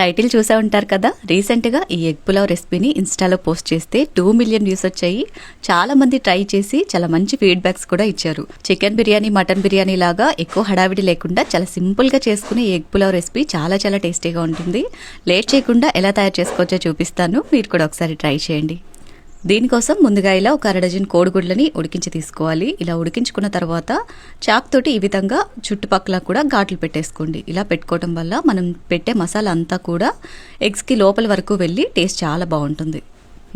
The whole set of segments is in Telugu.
టైటిల్ చూసే ఉంటారు కదా. రీసెంట్గా ఈ ఎగ్ పులావ్ రెసిపీని ఇన్స్టాలో పోస్ట్ చేస్తే 2 మిలియన్ వ్యూస్ వచ్చాయి. చాలా మంది ట్రై చేసి చాలా మంచి ఫీడ్బ్యాక్స్ కూడా ఇచ్చారు. చికెన్ బిర్యానీ, మటన్ బిర్యానీ లాగా ఎక్కువ హడావిడి లేకుండా చాలా సింపుల్గా చేసుకునే ఎగ్ పులావ్ రెసిపీ చాలా చాలా టేస్టీగా ఉంటుంది. లేట్ చేయకుండా ఎలా తయారు చేసుకోవచ్చో చూపిస్తాను, మీరు కూడా ఒకసారి ట్రై చేయండి. దీనికోసం ముందుగా ఇలా ఒక 1/2 డజన్ కోడిగుడ్లని ఉడికించి తీసుకోవాలి. ఇలా ఉడికించుకున్న తర్వాత చాక్ తోటి ఈ విధంగా చుట్టుపక్కల కూడా ఘాట్లు పెట్టేసుకోండి. ఇలా పెట్టుకోవడం వల్ల మనం పెట్టే మసాలా అంతా కూడా ఎగ్స్కి లోపల వరకు వెళ్ళి టేస్ట్ చాలా బాగుంటుంది.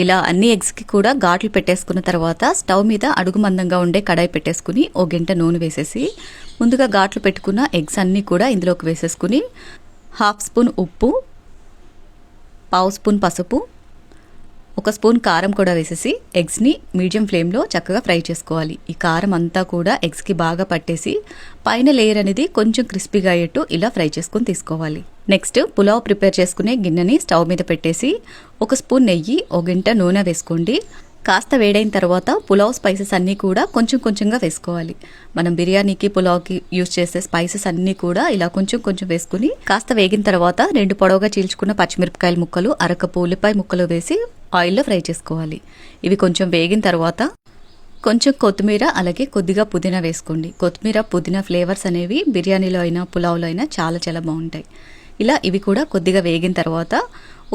ఇలా అన్ని ఎగ్స్కి కూడా ఘాట్లు పెట్టేసుకున్న తర్వాత స్టవ్ మీద అడుగు మందంగా ఉండే కడాయి పెట్టేసుకుని 1 గంట నూనె వేసేసి ముందుగా ఘాట్లు పెట్టుకున్న ఎగ్స్ అన్నీ కూడా ఇందులోకి వేసేసుకుని 1/2 స్పూన్ ఉప్పు, 1/2 స్పూన్ పసుపు, 1 స్పూన్ కారం కూడా వేసేసి ఎగ్స్ని మీడియం ఫ్లేమ్లో చక్కగా ఫ్రై చేసుకోవాలి. ఈ కారం అంతా కూడా ఎగ్స్కి బాగా పట్టేసి పైన లేయర్ అనేది కొంచెం క్రిస్పీగా అయ్యేట్టు ఇలా ఫ్రై చేసుకుని తీసుకోవాలి. నెక్స్ట్ పులావ్ ప్రిపేర్ చేసుకునే గిన్నెని స్టవ్ మీద పెట్టేసి 1 స్పూన్ నెయ్యి, 1 గంట నూనె వేసుకోండి. కాస్త వేడైన తర్వాత పులావ్ స్పైసెస్ అన్నీ కూడా కొంచెం కొంచెంగా వేసుకోవాలి. మనం బిర్యానీకి, పులావ్కి యూజ్ చేసే స్పైసెస్ అన్నీ కూడా ఇలా కొంచెం కొంచెం వేసుకుని కాస్త వేగిన తర్వాత 2 పొడవుగా చీల్చుకున్న పచ్చిమిరపకాయల ముక్కలు, 1 కప్పు ఉల్లిపాయ ముక్కలు వేసి ఆయిల్లో ఫ్రై చేసుకోవాలి. ఇవి కొంచెం వేగిన తర్వాత కొంచెం కొత్తిమీర, అలాగే కొద్దిగా పుదీనా వేసుకోండి. కొత్తిమీర, పుదీనా ఫ్లేవర్స్ అనేవి బిర్యానీలో అయినా పులావ్లో అయినా చాలా చాలా బాగుంటాయి. ఇలా ఇవి కూడా కొద్దిగా వేగిన తర్వాత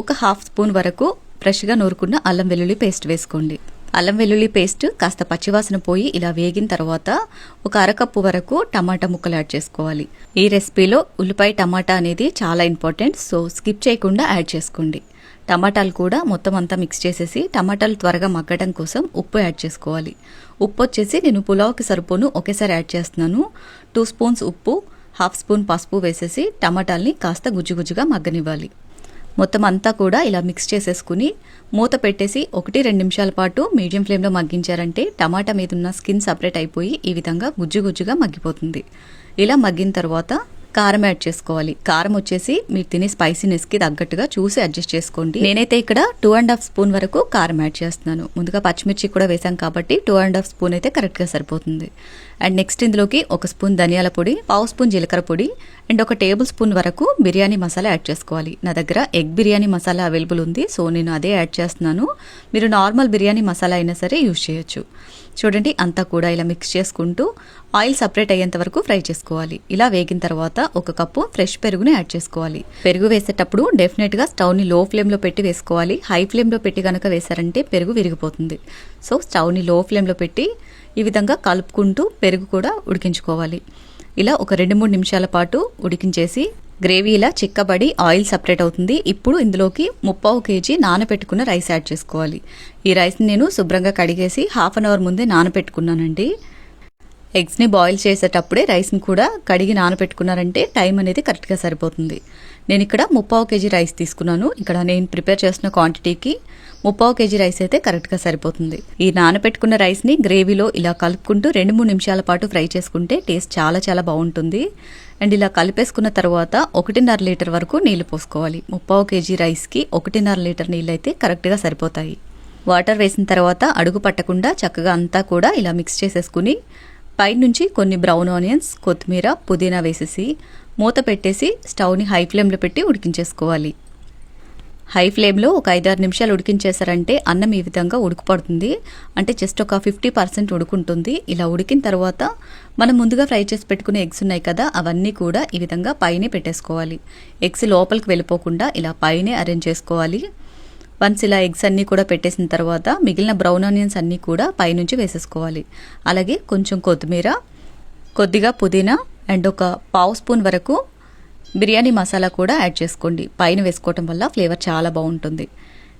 1/2 స్పూన్ వరకు ఫ్రెష్గా నూరుకున్న అల్లం వెల్లుల్లి పేస్ట్ వేసుకోండి. అల్లం వెల్లుల్లి పేస్ట్ కాస్త పచ్చివాసన పోయి ఇలా వేగిన తర్వాత 1 కప్పు వరకు టమాటా ముక్కలు యాడ్ చేసుకోవాలి. ఈ రెసిపీలో ఉల్లిపాయ, టమాటా అనేది చాలా ఇంపార్టెంట్, సో స్కిప్ చేయకుండా యాడ్ చేసుకోండి. టమాటాలు కూడా మొత్తం అంతా మిక్స్ చేసేసి టమాటాలు త్వరగా మగ్గడం కోసం ఉప్పు యాడ్ చేసుకోవాలి. ఉప్పు వచ్చేసి నేను పులావ్కి సరిపోను ఒకేసారి యాడ్ చేస్తున్నాను. 2 స్పూన్స్ ఉప్పు, 1/2 స్పూన్ పసుపు వేసేసి టమాటాల్ని కాస్త గుజ్జుగుజ్జుగా మగ్గనివ్వాలి. మొత్తం అంతా కూడా ఇలా మిక్స్ చేసేసుకుని మూత పెట్టేసి 1-2 నిమిషాల పాటు మీడియం ఫ్లేమ్లో మగ్గించారంటే టమాటా మీద ఉన్న స్కిన్ సపరేట్ అయిపోయి ఈ విధంగా గుజ్జుగుజ్జుగా మగ్గిపోతుంది. ఇలా మగ్గిన తర్వాత కారం యాడ్ చేసుకోవాలి. కారం వచ్చేసి మీరు తినే స్పైసీనెస్కి తగ్గట్టుగా చూసి అడ్జస్ట్ చేసుకోండి. నేనైతే ఇక్కడ 2.5 స్పూన్ వరకు కారం యాడ్ చేస్తున్నాను. ముందుగా పచ్చిమిర్చి కూడా వేసాం కాబట్టి 2.5 స్పూన్ అయితే కరెక్ట్గా సరిపోతుంది. అండ్ నెక్స్ట్ ఇందులోకి 1 స్పూన్ ధనియాల పొడి, 1/2 స్పూన్ జీలకర్ర పొడి అండ్ 1 టేబుల్ స్పూన్ వరకు బిర్యానీ మసాలా యాడ్ చేసుకోవాలి. నా దగ్గర ఎగ్ బిర్యానీ మసాలా అవైలబుల్ ఉంది, సో నేను అదే యాడ్ చేస్తున్నాను. మీరు నార్మల్ బిర్యానీ మసాలా అయినా సరే యూజ్ చేయొచ్చు. చూడండి, అంతా కూడా ఇలా మిక్స్ చేసుకుంటూ ఆయిల్ సపరేట్ అయ్యేంత వరకు ఫ్రై చేసుకోవాలి. ఇలా వేగిన తర్వాత 1 కప్పు ఫ్రెష్ పెరుగుని యాడ్ చేసుకోవాలి. పెరుగు వేసేటప్పుడు డెఫినెట్గా స్టవ్ని లో ఫ్లేమ్లో పెట్టి వేసుకోవాలి. హై ఫ్లేమ్లో పెట్టి కనుక వేసారంటే పెరుగు విరిగిపోతుంది. సో స్టవ్ని లో ఫ్లేమ్లో పెట్టి ఈ విధంగా కలుపుకుంటూ పెరుగు కూడా ఉడికించుకోవాలి. ఇలా ఒక 2-3 నిమిషాల పాటు ఉడికించేసి గ్రేవీ ఇలా చిక్కబడి ఆయిల్ సపరేట్ అవుతుంది. ఇప్పుడు ఇందులోకి 3/4 కేజీ నానబెట్టుకున్న రైస్ యాడ్ చేసుకోవాలి. ఈ రైస్ని నేను శుభ్రంగా కడిగేసి 1/2 అవర్ ముందే నానబెట్టుకున్నానండి. ఎగ్స్ని బాయిల్ చేసేటప్పుడే రైస్ని కూడా కడిగి నానబెట్టుకున్నారంటే టైం అనేది కరెక్ట్గా సరిపోతుంది. నేను ఇక్కడ 3/4 కేజీ రైస్ తీసుకున్నాను. ఇక్కడ నేను ప్రిపేర్ చేసిన క్వాంటిటీకి 3/4 కేజీ రైస్ అయితే కరెక్ట్గా సరిపోతుంది. ఈ నానబెట్టుకున్న రైస్ని గ్రేవీలో ఇలా కలుపుకుంటూ 2-3 నిమిషాల పాటు ఫ్రై చేసుకుంటే టేస్ట్ చాలా చాలా బాగుంటుంది. అండ్ ఇలా కలిపేసుకున్న తర్వాత 1.5 లీటర్ వరకు నీళ్లు పోసుకోవాలి. 3/4 కేజీ రైస్కి 1.5 లీటర్ నీళ్ళు అయితే కరెక్ట్గా సరిపోతాయి. వాటర్ వేసిన తర్వాత అడుగు పట్టకుండా చక్కగా అంతా కూడా ఇలా మిక్స్ చేసేసుకుని పైనుంచి కొన్ని బ్రౌన్ ఆనియన్స్, కొత్తిమీర, పుదీనా వేసేసి మూత పెట్టేసి స్టవ్ని హై ఫ్లేమ్లో పెట్టి ఉడికించేసుకోవాలి. హై ఫ్లేమ్లో ఒక 5-6 నిమిషాలు ఉడికించేసారంటే అన్నం ఈ విధంగా ఉడికిపడుతుంది. అంటే జస్ట్ ఒక 50% ఉడుకుంటుంది. ఇలా ఉడికిన తర్వాత మనం ముందుగా ఫ్రై చేసి పెట్టుకునే ఎగ్స్ ఉన్నాయి కదా, అవన్నీ కూడా ఈ విధంగా పైనే పెట్టేసుకోవాలి. ఎగ్స్ లోపలికి వెళ్ళిపోకుండా ఇలా పైనే అరేంజ్ చేసుకోవాలి. వన్స్ ఇలా ఎగ్స్ అన్నీ కూడా పెట్టేసిన తర్వాత మిగిలిన బ్రౌన్ ఆనియన్స్ అన్నీ కూడా పైనుంచి వేసేసుకోవాలి. అలాగే కొంచెం కొత్తిమీర, కొద్దిగా పుదీనా అండ్ 1/4 స్పూన్ వరకు బిర్యానీ మసాలా కూడా యాడ్ చేసుకోండి. పైన వేసుకోవటం వల్ల ఫ్లేవర్ చాలా బాగుంటుంది.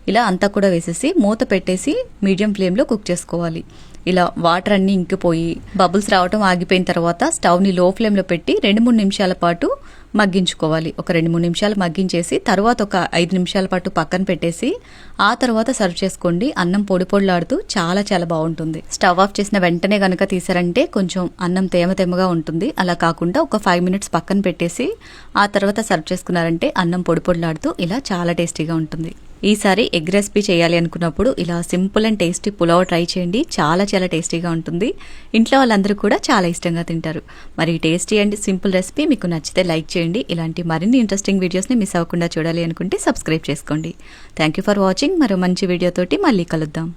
ఇలా అంతా కూడా వేసేసి మూత పెట్టేసి మీడియం ఫ్లేమ్లో కుక్ చేసుకోవాలి. ఇలా వాటర్ అన్నీ ఇంకిపోయి బబుల్స్ రావటం ఆగిపోయిన తర్వాత స్టవ్ని లో ఫ్లేమ్లో పెట్టి 2-3 నిమిషాల పాటు మగ్గించుకోవాలి. ఒక 2-3 నిమిషాలు మగ్గించేసి తర్వాత ఒక 5 నిమిషాల పాటు పక్కన పెట్టేసి ఆ తర్వాత సర్వ్ చేసుకోండి. అన్నం పొడి పొడిలాడుతూ చాలా చాలా బాగుంటుంది. స్టవ్ ఆఫ్ చేసిన వెంటనే కనుక తీసారంటే కొంచెం అన్నం తేమగా ఉంటుంది. అలా కాకుండా ఒక 5 మినిట్స్ పక్కన పెట్టేసి ఆ తర్వాత సర్వ్ చేసుకున్నారంటే అన్నం పొడి పొడిలాడుతూ ఇలా చాలా టేస్టీగా ఉంటుంది. ఈసారి ఎగ్ రెసిపీ చేయాలి అనుకున్నప్పుడు ఇలా simple and tasty pulao try చేయండి. చాలా చాలా టేస్టీగా ఉంటుంది. ఇంట్లో వాళ్ళందరూ కూడా చాలా ఇష్టంగా తింటారు. మరి టేస్టీ అండ్ సింపుల్ రెసిపీ మీకు నచ్చితే లైక్ చేయండి. ఇలాంటి మరిన్ని ఇంట్రెస్టింగ్ వీడియోస్ని మిస్ అవ్వకుండా చూడాలి అనుకుంటే సబ్స్క్రైబ్ చేసుకోండి. Thank you for watching. మరో మంచి వీడియోతోటి మళ్ళీ కలుద్దాం.